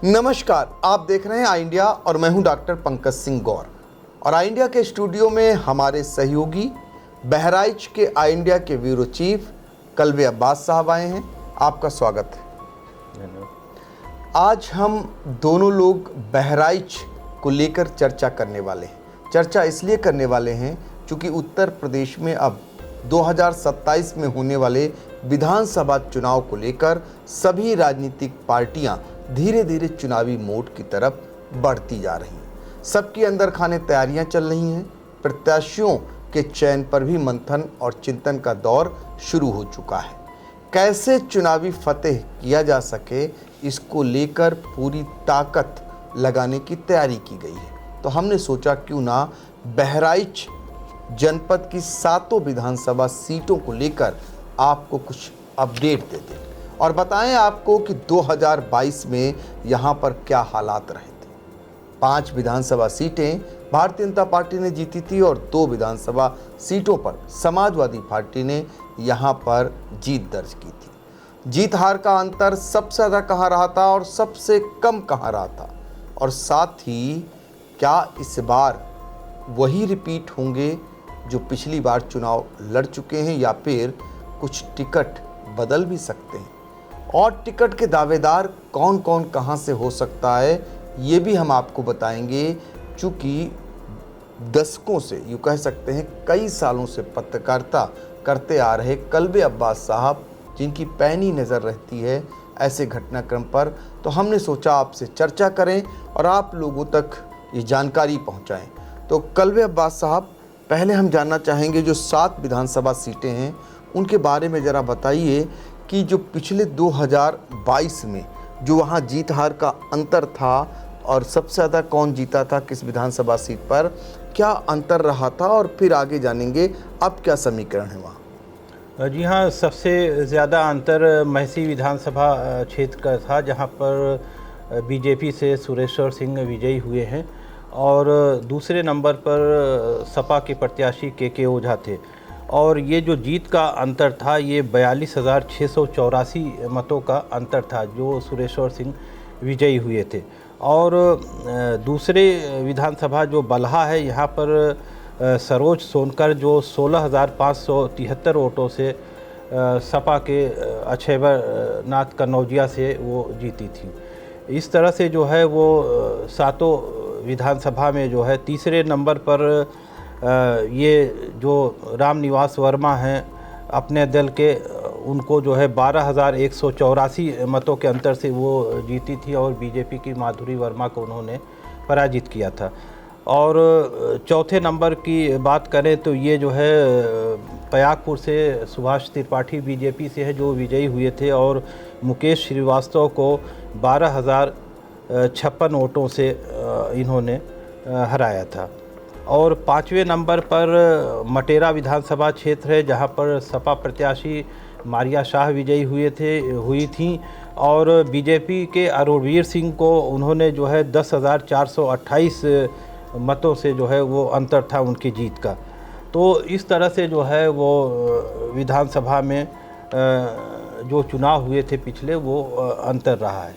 नमस्कार, आप देख रहे हैं आई इंडिया और मैं हूं डॉक्टर पंकज सिंह गौर। और आई इंडिया के स्टूडियो में हमारे सहयोगी बहराइच के आई इंडिया के ब्यूरो चीफ कल्बे अब्बास साहब आए हैं। आपका स्वागत है। आज हम दोनों लोग बहराइच को लेकर चर्चा करने वाले हैं। चर्चा इसलिए करने वाले हैं क्योंकि उत्तर प्रदेश में अब 2027 में होने वाले विधानसभा चुनाव को लेकर सभी राजनीतिक पार्टियां धीरे धीरे चुनावी मोड की तरफ बढ़ती जा रही हैं। सबकी अंदर खाने तैयारियां चल रही हैं। प्रत्याशियों के चयन पर भी मंथन और चिंतन का दौर शुरू हो चुका है। कैसे चुनावी फतेह किया जा सके, इसको लेकर पूरी ताकत लगाने की तैयारी की गई है। तो हमने सोचा क्यों ना बहराइच जनपद की 7 विधानसभा सीटों को लेकर आपको कुछ अपडेट दे दें और बताएं आपको कि 2022 में यहाँ पर क्या हालात रहे थे। 5 विधानसभा सीटें भारतीय जनता पार्टी ने जीती थी और 2 विधानसभा सीटों पर समाजवादी पार्टी ने यहाँ पर जीत दर्ज की थी। जीत हार का अंतर सबसे ज़्यादा कहाँ रहा था और सबसे कम कहाँ रहा था, और साथ ही क्या इस बार वही रिपीट होंगे जो पिछली बार चुनाव लड़ चुके हैं, या फिर कुछ टिकट बदल भी सकते हैं, और टिकट के दावेदार कौन कौन कहां से हो सकता है, ये भी हम आपको बताएंगे। चूँकि दशकों से, यूँ कह सकते हैं कई सालों से पत्रकारिता करते आ रहे कल्बे अब्बास साहब, जिनकी पैनी नज़र रहती है ऐसे घटनाक्रम पर, तो हमने सोचा आपसे चर्चा करें और आप लोगों तक ये जानकारी पहुंचाएं। तो कल्बे अब्बास साहब, पहले हम जानना चाहेंगे जो 7 विधानसभा सीटें हैं उनके बारे में ज़रा बताइए कि जो पिछले 2022 में जो वहाँ जीत हार का अंतर था और सबसे ज़्यादा कौन जीता था किस विधानसभा सीट पर, क्या अंतर रहा था, और फिर आगे जानेंगे अब क्या समीकरण है वहाँ। जी हाँ, सबसे ज़्यादा अंतर महसी विधानसभा क्षेत्र का था, जहाँ पर बीजेपी से सुरेश्वर सिंह विजयी हुए हैं और दूसरे नंबर पर सपा के प्रत्याशी के ओझा थे। और ये जो जीत का अंतर था ये 42,684 मतों का अंतर था जो सुरेश्वर सिंह विजयी हुए थे। और दूसरे विधानसभा जो बल्हा है, यहाँ पर सरोज सोनकर जो 16,573 वोटों से सपा के अक्षयवर नाथ कन्नौजिया से वो जीती थी। इस तरह से जो है वो 7 विधानसभा में जो है तीसरे नंबर पर ये जो रामनिवास वर्मा हैं अपने दल के, उनको जो है 12,184 मतों के अंतर से वो जीती थी और बीजेपी की माधुरी वर्मा को उन्होंने पराजित किया था। और चौथे नंबर की बात करें तो ये जो है पयागपुर से सुभाष त्रिपाठी बीजेपी से है जो विजयी हुए थे और मुकेश श्रीवास्तव को 12,056 वोटों से इन्होंने हराया था। और 5वें नंबर पर मटेरा विधानसभा क्षेत्र है, जहां पर सपा प्रत्याशी मारिया शाह विजयी हुई थी और बीजेपी के अरुणवीर सिंह को उन्होंने जो है 10,428 मतों से जो है वो अंतर था उनकी जीत का। तो इस तरह से जो है वो विधानसभा में जो चुनाव हुए थे पिछले, वो अंतर रहा है।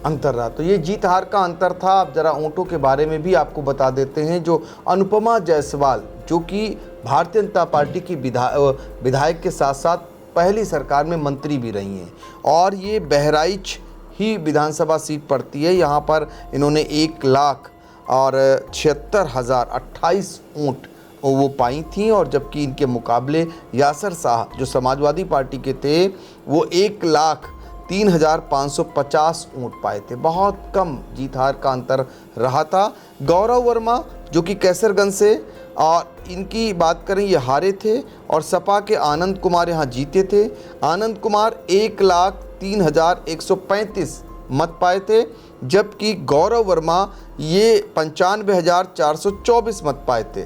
तो ये जीत हार का अंतर था। अब जरा वोटों के बारे में भी आपको बता देते हैं। जो अनुपमा जायसवाल, जो कि भारतीय जनता पार्टी की विधायक के साथ साथ पहली सरकार में मंत्री भी रही हैं, और ये बहराइच ही विधानसभा सीट पड़ती है। यहाँ पर इन्होंने 1,76,028 वोट वो पाई थी, और जबकि इनके मुकाबले यासर शाह जो समाजवादी पार्टी के थे वो 1,03,550 वोट पाए थे। बहुत कम जीत हार का अंतर रहा था। गौरव वर्मा जो कि कैसरगंज से, और इनकी बात करें ये हारे थे, और सपा के आनंद कुमार यहाँ जीते थे। आनंद कुमार 1,03,135 मत पाए थे, जबकि गौरव वर्मा ये 95,424 मत पाए थे।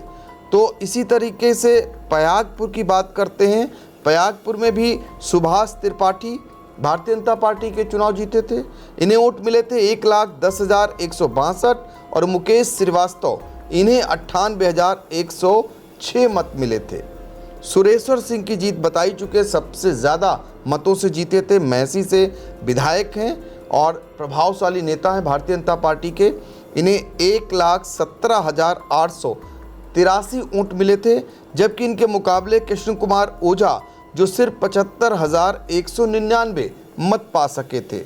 तो इसी तरीके से पयागपुर की बात करते हैं। पयागपुर में भी सुभाष त्रिपाठी भारतीय जनता पार्टी के चुनाव जीते थे। इन्हें वोट मिले थे 1,10,162, और मुकेश श्रीवास्तव इन्हें 98,106 मत मिले थे। सुरेश्वर सिंह की जीत बताई चुके सबसे ज़्यादा मतों से जीते थे, महसी से विधायक हैं, और प्रभावशाली नेता हैं भारतीय जनता पार्टी के। इन्हें 1,17,883 वोट मिले थे, जबकि इनके मुकाबले कृष्ण कुमार ओझा जो सिर्फ 75,199 मत पा सके थे।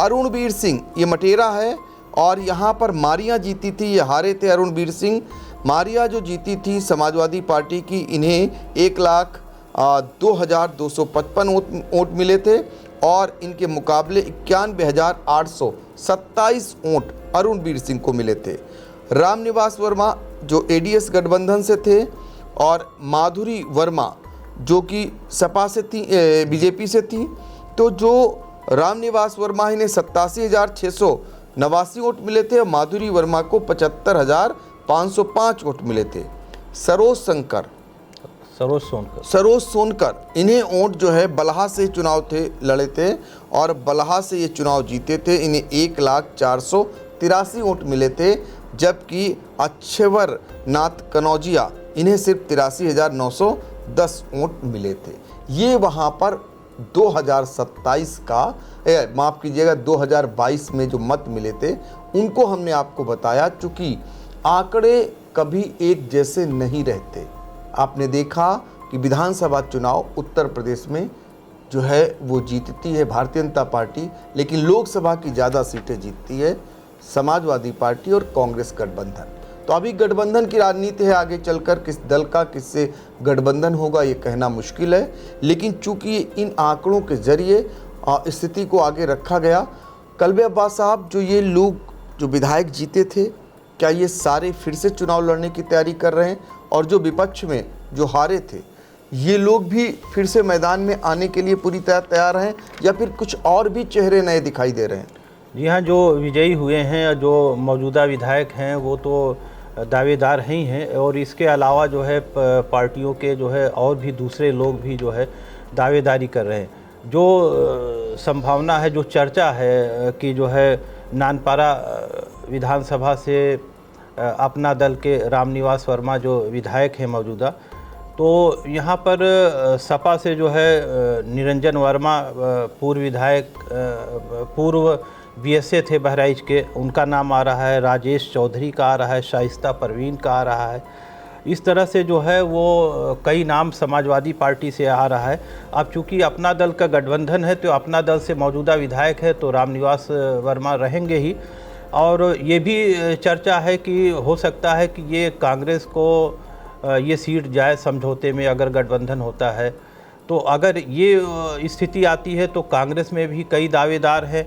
अरुणवीर सिंह ये मटेरा है और यहाँ पर मारिया जीती थी, ये हारे थे अरुणवीर सिंह। मारिया जो जीती थी समाजवादी पार्टी की, इन्हें 1,02,255 वोट मिले थे और इनके मुकाबले 91,827 वोट अरुणवीर सिंह को मिले थे। रामनिवास वर्मा जो एडीएस गठबंधन से थे और माधुरी वर्मा जो कि सपा से थी, बीजेपी से थी, तो जो रामनिवास वर्मा इन्हें 87,689 वोट मिले थे और माधुरी वर्मा को 75,505 वोट मिले थे। सरोज सोनकर इन्हें वोट जो है बलहा से चुनाव लड़े थे और बलहा से ये चुनाव जीते थे। इन्हें 1,04,83 वोट मिले थे, जबकि अच्छेवर नाथ कनौजिया इन्हें सिर्फ 83,910 वोट मिले थे। ये वहाँ पर 2027 का माफ़ कीजिएगा 2022 में जो मत मिले थे उनको हमने आपको बताया। चूँकि आंकड़े कभी एक जैसे नहीं रहते। आपने देखा कि विधानसभा चुनाव उत्तर प्रदेश में जो है वो जीतती है भारतीय जनता पार्टी, लेकिन लोकसभा की ज़्यादा सीटें जीतती है समाजवादी पार्टी और कांग्रेस गठबंधन। तो अभी गठबंधन की राजनीति है, आगे चलकर किस दल का किससे गठबंधन होगा ये कहना मुश्किल है, लेकिन चूंकि इन आंकड़ों के जरिए स्थिति को आगे रखा गया। कल्बे अब्बास साहब जो ये लोग जो विधायक जीते थे, क्या ये सारे फिर से चुनाव लड़ने की तैयारी कर रहे हैं? और जो विपक्ष में जो हारे थे ये लोग भी फिर से मैदान में आने के लिए पूरी तरह तैयार हैं या फिर कुछ और भी चेहरे नए दिखाई दे रहे हैं? जी हाँ, जो विजयी हुए हैं, जो मौजूदा विधायक हैं वो तो दावेदार ही हैं और इसके अलावा जो है पार्टियों के जो है और भी दूसरे लोग भी जो है दावेदारी कर रहे हैं। जो संभावना है, जो चर्चा है कि जो है नानपारा विधानसभा से अपना दल के रामनिवास वर्मा जो विधायक हैं मौजूदा, तो यहाँ पर सपा से जो है निरंजन वर्मा पूर्व विधायक, पूर्व बीएसए थे बहराइच के, उनका नाम आ रहा है। राजेश चौधरी का आ रहा है, शाइस्ता परवीन का आ रहा है। इस तरह से जो है वो कई नाम समाजवादी पार्टी से आ रहा है। अब चूंकि अपना दल का गठबंधन है तो अपना दल से मौजूदा विधायक है तो रामनिवास वर्मा रहेंगे ही। और ये भी चर्चा है कि हो सकता है कि ये कांग्रेस को ये सीट जाए समझौते में, अगर गठबंधन होता है तो। अगर ये स्थिति आती है तो कांग्रेस में भी कई दावेदार हैं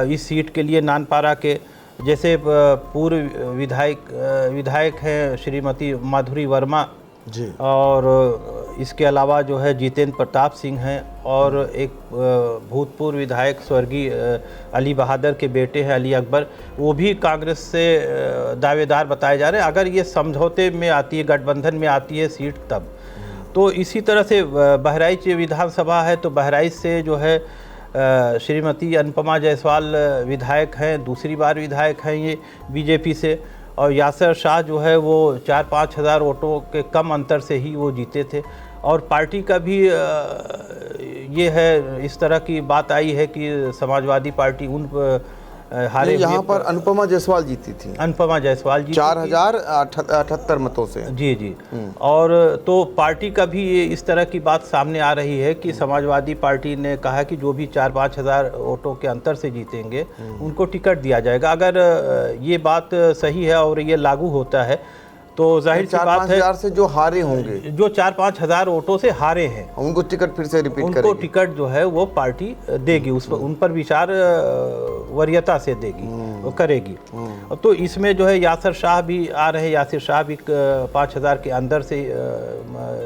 इस सीट के लिए नानपारा के, जैसे पूर्व विधायक हैं श्रीमती माधुरी वर्मा जी, और इसके अलावा जो है जितेंद्र प्रताप सिंह हैं और एक भूतपूर्व विधायक स्वर्गीय अली बहादुर के बेटे हैं अली अकबर, वो भी कांग्रेस से दावेदार बताए जा रहे हैं। अगर ये समझौते में आती है, गठबंधन में आती है सीट तब। तो इसी तरह से बहराइच विधानसभा है तो बहराइच से जो है श्रीमती अनुपमा जायसवाल विधायक हैं, दूसरी बार विधायक हैं ये बीजेपी से। और यासर शाह जो है वो 4-5 हज़ार वोटों के कम अंतर से ही वो जीते थे। और पार्टी का भी ये है, इस तरह की बात आई है कि समाजवादी पार्टी उन हारे यहाँ पर अनुपमा जायसवाल जीती थी। अनुपमा जायसवाल जी 4,078 मतों से। जी। और तो पार्टी का भी ये इस तरह की बात सामने आ रही है कि समाजवादी पार्टी ने कहा कि जो भी 4-5 हज़ार वोटों के अंतर से जीतेंगे उनको टिकट दिया जाएगा। अगर ये बात सही है और ये लागू होता है तो जाहिर सी बात है से जो हारे होंगे, जो 4-5 हज़ार वोटों से हारे हैं, उनको टिकट फिर से रिपीट करेगी। उनको टिकट जो है वो पार्टी देगी, उस पर उन पर विचार वरीयता से देगी, वो करेगी। तो इसमें जो है यासर शाह भी आ रहे हैं। यासिर शाह भी 5 हज़ार के अंदर से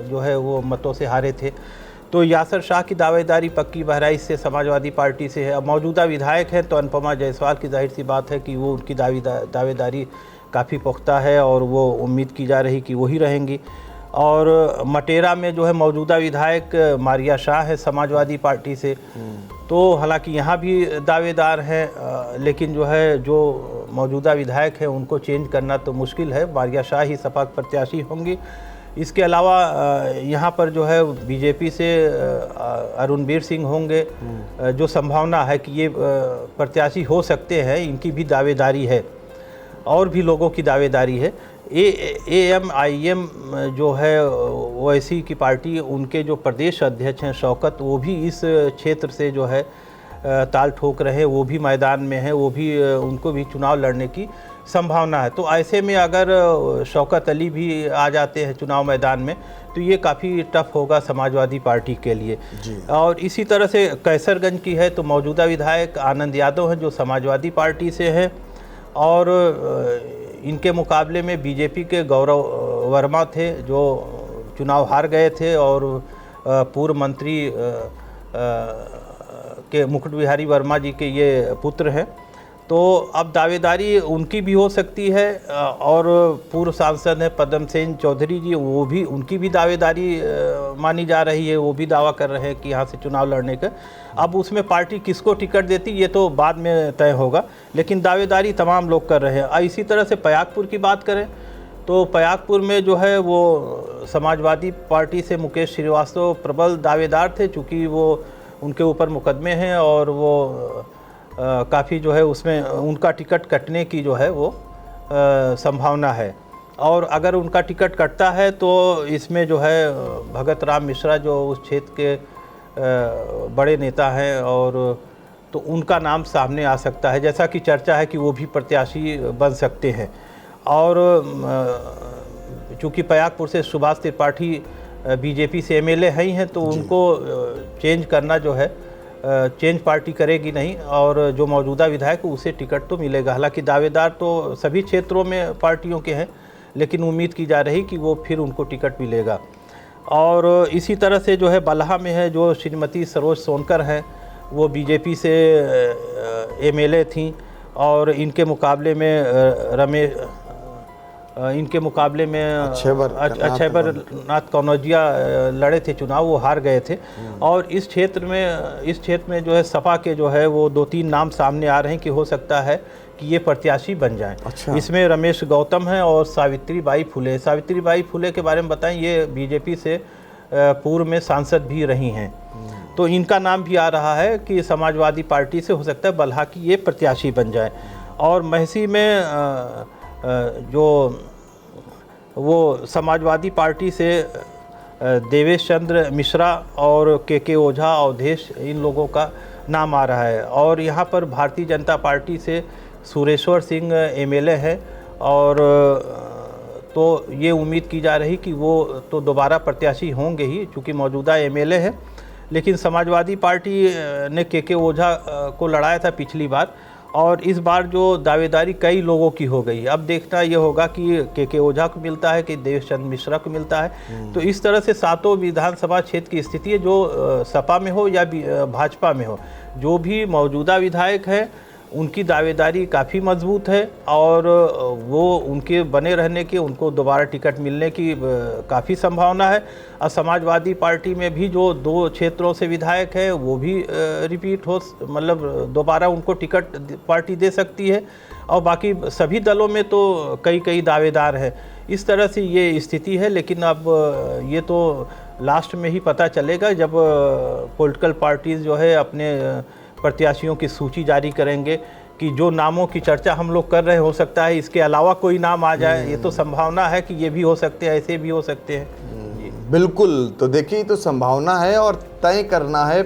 जो है वो मतों से हारे थे। तो यासर शाह की दावेदारी पक्की बहराइच से समाजवादी पार्टी से है। अब मौजूदा विधायक हैं तो अनुपमा जायसवाल की जाहिर सी बात है कि वो उनकी दावेदारी काफ़ी पुख्ता है और वो उम्मीद की जा रही कि वही रहेंगी। और मटेरा में जो है मौजूदा विधायक मारिया शाह है समाजवादी पार्टी से, तो हालांकि यहाँ भी दावेदार हैं, लेकिन जो है जो मौजूदा विधायक हैं उनको चेंज करना तो मुश्किल है। मारिया शाह ही सपा प्रत्याशी होंगी। इसके अलावा यहाँ पर जो है बीजेपी से अरुणवीर सिंह होंगे, जो संभावना है कि ये प्रत्याशी हो सकते हैं, इनकी भी दावेदारी है और भी लोगों की दावेदारी है। AMIM जो है ओवैसी की पार्टी, उनके जो प्रदेश अध्यक्ष हैं शौकत, वो भी इस क्षेत्र से जो है ताल ठोक रहे हैं, वो भी मैदान में हैं, वो भी उनको भी चुनाव लड़ने की संभावना है। तो ऐसे में अगर शौकत अली भी आ जाते हैं चुनाव मैदान में तो ये काफ़ी टफ होगा समाजवादी पार्टी के लिए जी। और इसी तरह से कैसरगंज की है तो मौजूदा विधायक आनंद यादव हैं जो समाजवादी पार्टी से हैं, और इनके मुकाबले में बीजेपी के गौरव वर्मा थे जो चुनाव हार गए थे, और पूर्व मंत्री के मुकुट बिहारी वर्मा जी के ये पुत्र हैं। तो अब दावेदारी उनकी भी हो सकती है, और पूर्व सांसद हैं पद्म सेन चौधरी जी, वो भी, उनकी भी दावेदारी मानी जा रही है, वो भी दावा कर रहे हैं कि यहाँ से चुनाव लड़ने का। अब उसमें पार्टी किसको टिकट देती ये तो बाद में तय होगा, लेकिन दावेदारी तमाम लोग कर रहे हैं। इसी तरह से पयागपुर की बात करें तो पयागपुर में जो है वो समाजवादी पार्टी से मुकेश श्रीवास्तव प्रबल दावेदार थे, चूँकि वो उनके ऊपर मुकदमे हैं और वो काफ़ी जो है उसमें उनका टिकट कटने की जो है वो संभावना है। और अगर उनका टिकट कटता है तो इसमें जो है भगत राम मिश्रा जो उस क्षेत्र के बड़े नेता हैं, और तो उनका नाम सामने आ सकता है, जैसा कि चर्चा है कि वो भी प्रत्याशी बन सकते हैं। और चूँकि पयागपुर से सुभाष त्रिपाठी बीजेपी से MLA हैं ही हैं, तो उनको चेंज करना जो है चेंज पार्टी करेगी नहीं, और जो मौजूदा विधायक उसे टिकट तो मिलेगा। हालांकि दावेदार तो सभी क्षेत्रों में पार्टियों के हैं, लेकिन उम्मीद की जा रही कि वो फिर उनको टिकट मिलेगा। और इसी तरह से जो है बल्हा में है जो श्रीमती सरोज सोनकर हैं, वो बीजेपी से MLA थीं, और इनके मुकाबले में इनके मुकाबले में अक्षयबर नाथ कौनौजिया लड़े थे चुनाव, वो हार गए थे। और इस क्षेत्र में जो है सपा के जो है वो 2-3 नाम सामने आ रहे हैं कि हो सकता है कि ये प्रत्याशी बन जाएं। अच्छा। इसमें रमेश गौतम हैं और सावित्रीबाई फुले। सावित्रीबाई फुले के बारे में बताएं, ये बीजेपी से पूर्व में सांसद भी रही हैं, तो इनका नाम भी आ रहा है कि समाजवादी पार्टी से हो सकता है बल्हा की ये प्रत्याशी बन जाए। और महसी में जो वो समाजवादी पार्टी से देवेश चंद्र मिश्रा और के ओझा अवधेश, इन लोगों का नाम आ रहा है। और यहाँ पर भारतीय जनता पार्टी से सुरेश्वर सिंह MLA है, और तो ये उम्मीद की जा रही कि वो तो दोबारा प्रत्याशी होंगे ही, चूँकि मौजूदा MLA है। लेकिन समाजवादी पार्टी ने के ओझा को लड़ाया था पिछली बार, और इस बार जो दावेदारी कई लोगों की हो गई। अब देखना ये होगा कि के ओझा को मिलता है कि देवेश चंद्र मिश्रा को मिलता है। तो इस तरह से 7 विधानसभा क्षेत्र की स्थिति है, जो सपा में हो या भाजपा में हो, जो भी मौजूदा विधायक है उनकी दावेदारी काफ़ी मजबूत है, और वो उनके बने रहने की, उनको दोबारा टिकट मिलने की काफ़ी संभावना है। और समाजवादी पार्टी में भी जो 2 क्षेत्रों से विधायक है वो भी रिपीट हो, मतलब दोबारा उनको टिकट पार्टी दे सकती है। और बाकी सभी दलों में तो कई दावेदार हैं। इस तरह से ये स्थिति है, लेकिन अब ये तो लास्ट में ही पता चलेगा जब पॉलिटिकल पार्टीज़ जो है अपने प्रत्याशियों की सूची जारी करेंगे कि जो नामों की चर्चा हम लोग कर रहे हैं, हो सकता है इसके अलावा कोई नाम आ जाए। ये तो संभावना है कि ये भी हो सकते हैं, ऐसे भी हो सकते हैं। बिल्कुल, तो देखिए तो संभावना है, और तय करना है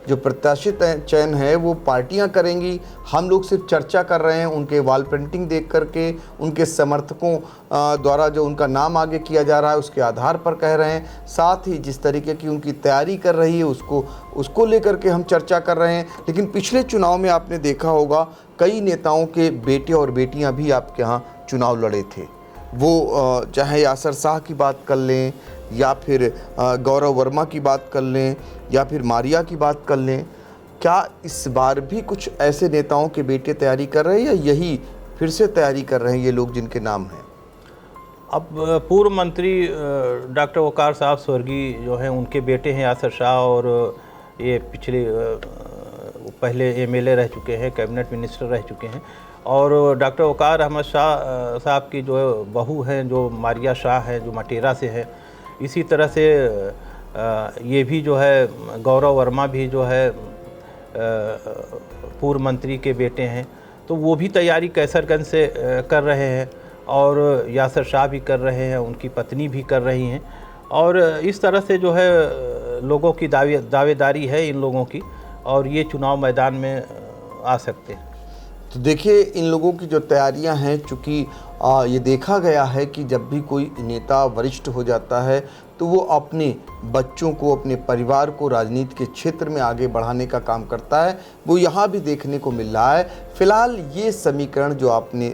जो प्रत्याशी चयन है वो पार्टियां करेंगी। हम लोग सिर्फ चर्चा कर रहे हैं, उनके वॉल पेंटिंग देख करके, उनके समर्थकों द्वारा जो उनका नाम आगे किया जा रहा है उसके आधार पर कह रहे हैं। साथ ही जिस तरीके की उनकी तैयारी कर रही है उसको लेकर के हम चर्चा कर रहे हैं। लेकिन पिछले चुनाव में आपने देखा होगा कई नेताओं के बेटे और बेटियाँ भी आपके यहाँ चुनाव लड़े थे। वो चाहे यासर शाह की बात कर लें, या फिर गौरव वर्मा की बात कर लें, या फिर मारिया की बात कर लें, क्या इस बार भी कुछ ऐसे नेताओं के बेटे तैयारी कर रहे हैं, या यही फिर से तैयारी कर रहे हैं ये लोग जिनके नाम हैं? अब पूर्व मंत्री डॉक्टर वकार साहब स्वर्गीय जो हैं, उनके बेटे हैं यासर शाह, और ये पिछले पहले एमएलए रह चुके हैं, कैबिनेट मिनिस्टर रह चुके हैं। और डॉक्टर वक़ार अहमद शाह साहब की जो बहू हैं, जो मारिया शाह हैं, जो मटेरा से है। इसी तरह से ये भी जो है गौरव वर्मा भी जो है पूर्व मंत्री के बेटे हैं, तो वो भी तैयारी कैसरगंज से कर रहे हैं और यासर शाह भी कर रहे हैं, उनकी पत्नी भी कर रही हैं। और इस तरह से जो है लोगों की दावेदारी है इन लोगों की, और ये चुनाव मैदान में आ सकते हैं। तो देखिए इन लोगों की जो तैयारियां हैं, चूँकि ये देखा गया है कि जब भी कोई नेता वरिष्ठ हो जाता है तो वो अपने बच्चों को, अपने परिवार को राजनीति के क्षेत्र में आगे बढ़ाने का काम करता है। वो यहाँ भी देखने को मिल रहा है। फिलहाल ये समीकरण जो आपने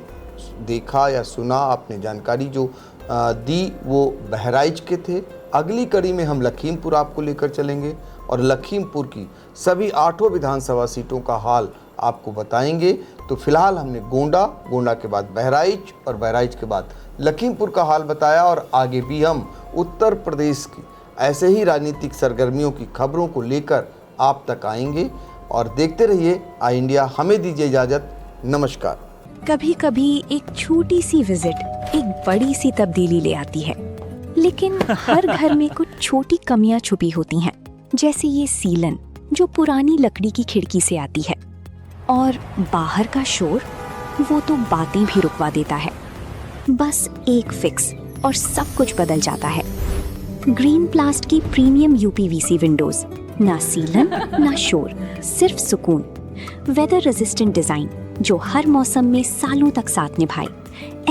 देखा या सुना, आपने जानकारी जो दी, वो बहराइच के थे। अगली कड़ी में हम लखीमपुर आपको लेकर चलेंगे और लखीमपुर की सभी 8 विधानसभा सीटों का हाल आपको बताएंगे। तो फिलहाल हमने गोंडा के बाद बहराइच और बहराइच के बाद लखीमपुर का हाल बताया, और आगे भी हम उत्तर प्रदेश की ऐसे ही राजनीतिक सरगर्मियों की खबरों को लेकर आप तक आएंगे। और देखते रहिए आई इंडिया। हमें दीजिए इजाज़त। नमस्कार। कभी कभी एक छोटी सी विजिट एक बड़ी सी तब्दीली ले आती है, लेकिन हर घर में कुछ छोटी कमियां छुपी होती हैं, जैसे ये सीलन जो पुरानी लकड़ी की खिड़की से आती है, और बाहर का शोर वो तो बातें भी रुकवा देता है। बस एक फिक्स और सब कुछ बदल जाता है। ग्रीन प्लास्ट की प्रीमियम यूपीवीसी विंडोज, ना सीलन ना शोर, सिर्फ सुकून। वेदर रेजिस्टेंट डिजाइन जो हर मौसम में सालों तक साथ निभाए।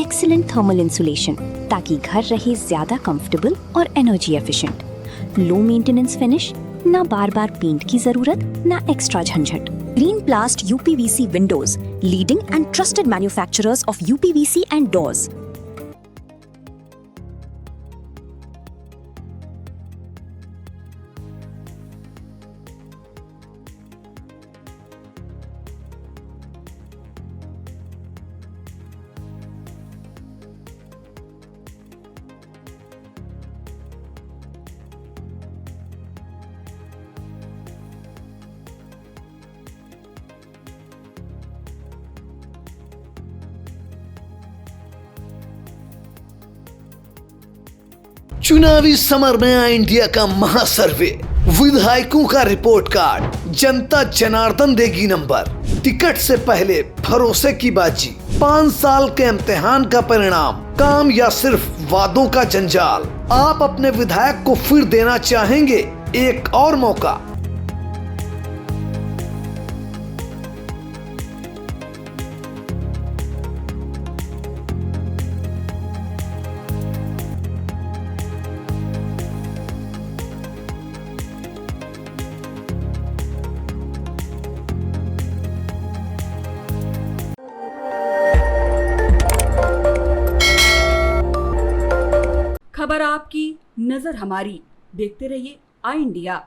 एक्सीलेंट थर्मल इंसुलेशन ताकि घर रहे ज्यादा कंफर्टेबल और energy efficient. Low maintenance finish, ना बार बार पेंट की जरूरत, ना एक्स्ट्रा झंझट। Green प्लास्ट UPVC Windows, leading and trusted manufacturers of UPVC and doors. चुनावी समर में आई इंडिया का महासर्वे, विधायकों का रिपोर्ट कार्ड, जनता जनार्दन देगी नंबर, टिकट से पहले भरोसे की बाजी, 5 साल के इम्तिहान का परिणाम, काम या सिर्फ वादों का जंजाल। आप अपने विधायक को फिर देना चाहेंगे एक और मौका? खबर आपकी, नजर हमारी। देखते रहिए आई इंडिया।